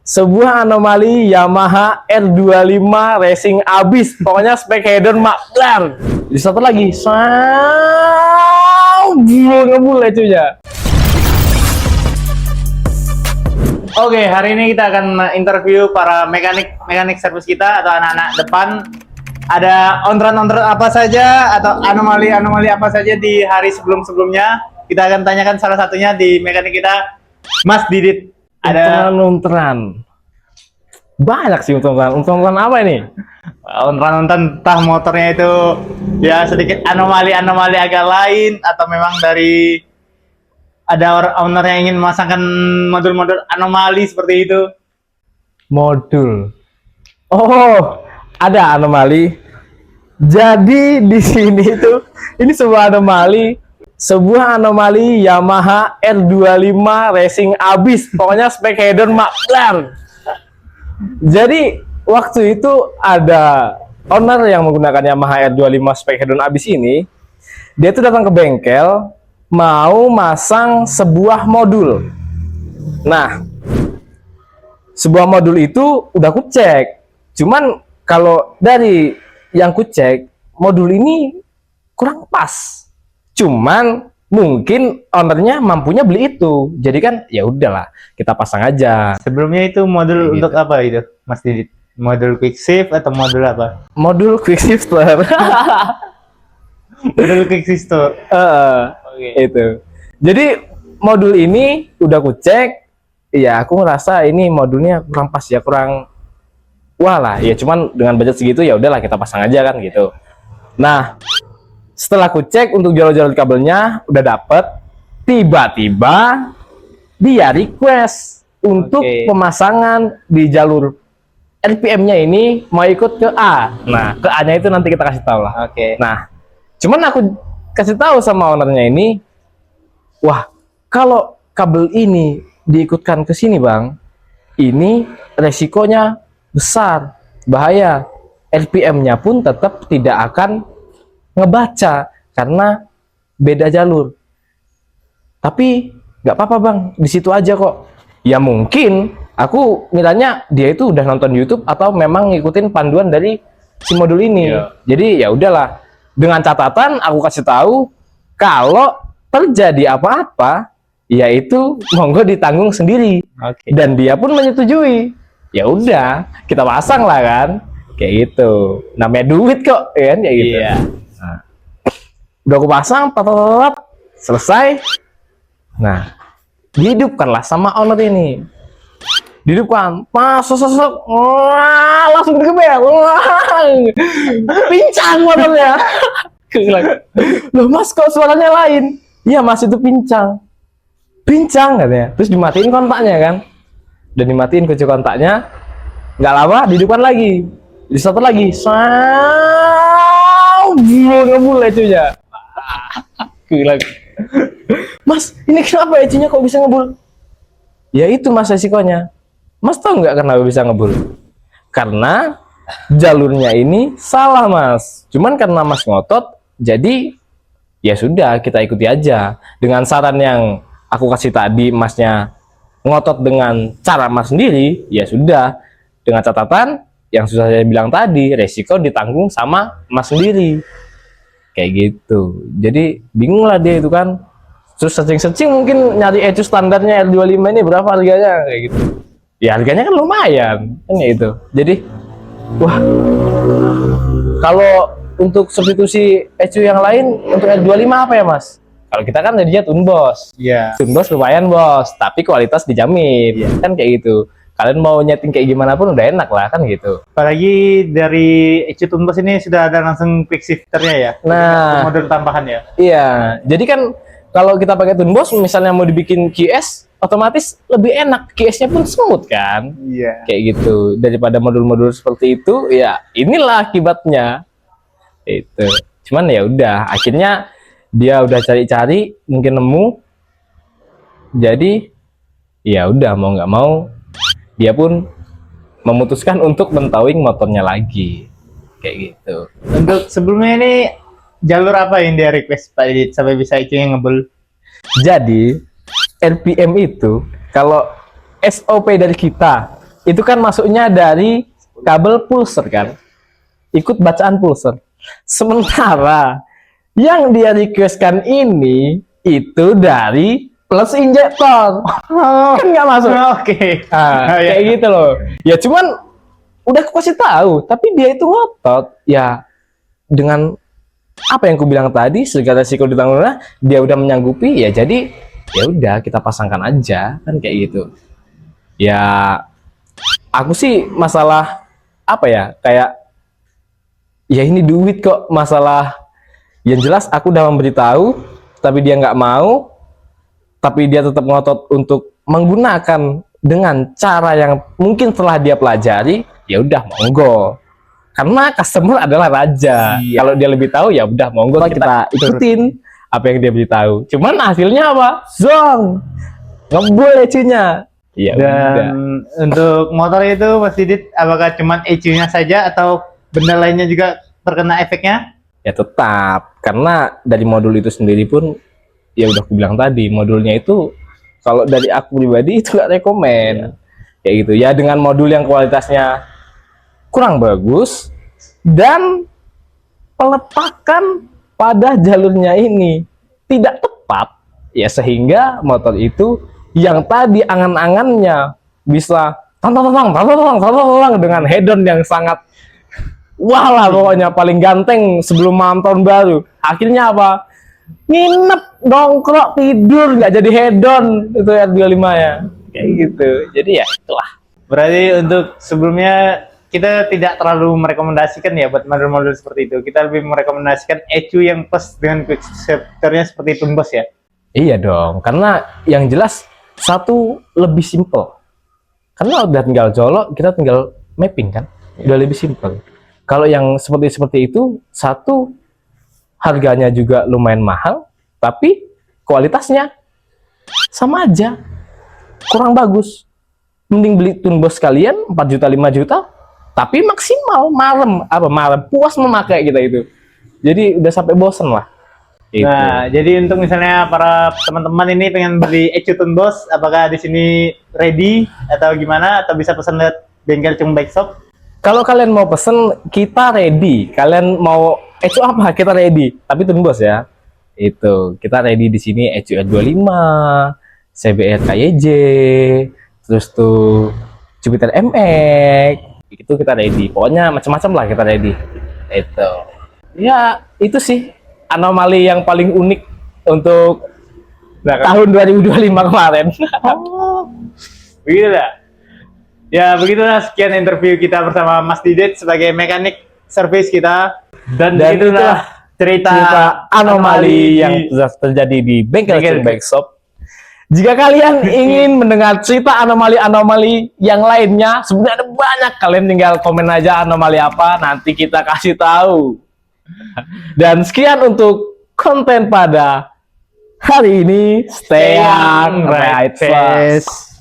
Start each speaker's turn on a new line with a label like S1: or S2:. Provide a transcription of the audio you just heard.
S1: sebuah anomali Yamaha R25 racing abis. Pokoknya spek header maklar. Di satu lagi, ngebul cuy.
S2: Oke, hari ini kita akan interview para mekanik servis kita atau anak-anak depan. Ada ontran-ontran apa saja atau anomali-anomali apa saja di hari sebelum-sebelumnya. Kita akan tanyakan salah satunya di mekanik kita, Mas Didit. Ada
S1: Ontran. Banyak sih ontran. Ontran apa ini?
S2: ontran-ontran entah motornya itu ya sedikit anomali-anomali agak lain atau memang dari ada owner yang ingin memasangkan modul-modul anomali seperti itu.
S1: Modul. Oh, ada anomali. Jadi di sini tuh ini sebuah anomali Yamaha R25 racing abis. Pokoknya spek header maklar. Jadi waktu itu ada owner yang menggunakan Yamaha R25 spek header abis ini. Dia tuh datang ke bengkel mau masang sebuah modul. Nah, sebuah modul itu udah aku cek. Cuman kalau dari yang ku cek, modul ini kurang pas. Cuman mungkin ownernya mampunya beli itu. Jadi kan ya udahlah, kita pasang aja.
S2: Sebelumnya itu modul
S1: Kayak
S2: untuk
S1: gitu.
S2: apa itu, Mas Didit? Modul quick shift atau modul apa?
S1: Modul quick shifter.
S2: Modul quick shifter.
S1: Itu. Jadi modul ini udah aku cek, ya aku ngerasa ini modulnya kurang pas ya, kurang wah lah. Ya cuman dengan budget segitu ya udahlah kita pasang aja kan gitu. Nah, setelah aku cek untuk jalur-jalur kabelnya udah dapet, tiba-tiba dia request untuk pemasangan di jalur RPM-nya ini mau ikut ke A. Nah, ke A-nya itu nanti kita kasih tahu lah. Nah, cuman aku kasih tahu sama ownernya ini, wah, kalau kabel ini diikutkan ke sini, Bang, ini resikonya besar, bahaya. RPM-nya pun tetap tidak akan ngebaca karena beda jalur. Tapi nggak apa-apa, Bang, di situ aja kok. Ya mungkin aku milanya dia itu udah nonton YouTube atau memang ngikutin panduan dari si modul ini. Jadi ya udahlah. Dengan catatan aku kasih tahu kalau terjadi apa-apa, yaitu monggo ditanggung sendiri. Dan dia pun menyetujui. Ya udah, kita pasang lah kan, kayak gitu. Namanya duit kok, ya kan kayak gitu. Nah, udah aku pasang, selesai. Nah, dihidupkanlah sama owner ini. Dihidupkan, wah, langsung digebel, wah, pincang motornya. Loh Mas, kok suaranya lain? Iya Mas, itu pincang katanya. Terus dimatiin kontaknya kan, dan dimatiin kunci kontaknya. Nggak lama dihidupkan lagi, di satu lagi, ngebul ecunya. Mas, ini kenapa ecunya kok bisa ngebul? Ya itu Mas resikonya. Mas tahu nggak kenapa bisa ngebul? Karena jalurnya ini salah Mas. Cuman karena Mas ngotot, jadi ya sudah kita ikuti aja. Dengan saran yang aku kasih tadi, Masnya ngotot dengan cara Mas sendiri, ya sudah. Dengan catatan yang sudah saya bilang tadi, resiko ditanggung sama Mas sendiri. Kayak gitu. Jadi bingung lah dia itu kan. Terus searching mungkin nyari ecu standarnya R25 ini berapa harganya kayak gitu. Ya harganya kan lumayan kan kayak gitu. Jadi wah, kalau untuk substitusi ecu yang lain untuk R25 apa ya Mas? Kalau kita kan jadinya Tunbos. Tunbos lumayan bos, tapi kualitas dijamin. Kan kayak gitu. Kalian mau nyeting kayak gimana pun udah enak lah kan gitu.
S2: Apalagi dari ecu Tunbos ini sudah ada langsung quick shifternya ya.
S1: Nah,
S2: modul tambahan ya.
S1: Iya, jadi kan kalau kita pakai Tunbos misalnya mau dibikin QS, otomatis lebih enak, QS-nya pun smooth kan. Kayak gitu. Daripada modul-modul seperti itu, ya inilah akibatnya. Itu. Cuman ya udah, akhirnya dia udah cari-cari, mungkin nemu. Jadi ya udah mau nggak mau dia pun memutuskan untuk mentowing motornya lagi. Kayak gitu.
S2: Untuk sebelumnya ini jalur apa yang dia request Pak Didit sampai bisa ecunya ngebul?
S1: Jadi RPM itu kalau SOP dari kita itu kan masuknya dari kabel pulser kan, ikut bacaan pulser. Sementara yang dia requestkan ini itu dari plus injektor, kan nggak masuk.
S2: Oke.
S1: Nah,
S2: Iya.
S1: kayak gitu loh. Ya cuman udah aku kasih tahu, tapi dia itu ngotot. Ya dengan apa yang aku bilang tadi, segala resiko ditanggung, dia udah menyanggupi. Ya jadi ya udah kita pasangkan aja kan kayak gitu. Ya aku sih masalah apa ya, kayak ya ini duit kok, masalah yang jelas aku udah memberitahu tapi dia nggak mau, tapi dia tetap ngotot untuk menggunakan dengan cara yang mungkin telah dia pelajari. Ya udah monggo, karena customer adalah raja. Kalau dia lebih tahu ya udah monggo, kita ikutin apa yang dia beritahu. Cuman hasilnya apa? Zong ngebul ECU-nya. Ya udah.
S2: Dan untuk motor itu Mas Didit, apakah cuman ECU-nya saja atau benda lainnya juga terkena efeknya?
S1: Ya tetap, karena dari modul itu sendiri pun ya udah aku bilang tadi, modulnya itu kalau dari aku pribadi itu gak rekomen. Kayak gitu ya, dengan modul yang kualitasnya kurang bagus dan peletakan pada jalurnya ini tidak tepat, ya sehingga motor itu yang tadi angan-angannya bisa tang dengan hedon yang sangat wah lah pokoknya, paling ganteng sebelum malam tahun baru, akhirnya apa? Nginep, nongkrok, tidur, nggak jadi hedon itu R25 ya, kayak gitu. Jadi ya itulah.
S2: Berarti untuk sebelumnya kita tidak terlalu merekomendasikan ya buat model-model seperti itu. Kita lebih merekomendasikan ECU yang plus dengan quick shifternya seperti tumbos ya.
S1: Iya dong, karena yang jelas satu lebih simple. Karena udah tinggal colok, kita tinggal mapping kan, udah lebih simple. Kalau yang seperti itu, satu harganya juga lumayan mahal, tapi kualitasnya sama aja, kurang bagus. Mending beli tumbos sekalian 4 juta 5 juta, tapi maksimal marem puas memakai kita itu. Jadi udah sampai bosen lah. Gitu.
S2: Nah, jadi untuk misalnya para teman-teman ini pengen beli ECU tumbos, apakah di sini ready atau gimana, atau bisa pesan lewat bengkel Cung Bike Shop?
S1: Kalau kalian mau pesen, kita ready. Kalian mau ECU apa? Kita ready. Tapi tumbos ya. Itu kita ready di sini ECU R25, CBR KYJ, terus tuh Jupiter MX. Itu kita ready. Pokoknya macam-macam lah kita ready. Itu. Ya, itu sih anomali yang paling unik untuk tahun 2025 kemarin.
S2: Begitu dah. Ya begitulah, sekian interview kita bersama Mas Didit sebagai mekanik servis kita. Dan begitulah cerita
S1: anomali yang sudah terjadi di bengkel Cung Bike Shop. Jika kalian ingin mendengar cerita anomali-anomali yang lainnya, sebenarnya ada banyak, kalian tinggal komen aja anomali apa, nanti kita kasih tahu. Dan sekian untuk konten pada hari ini. Stay young, right fast.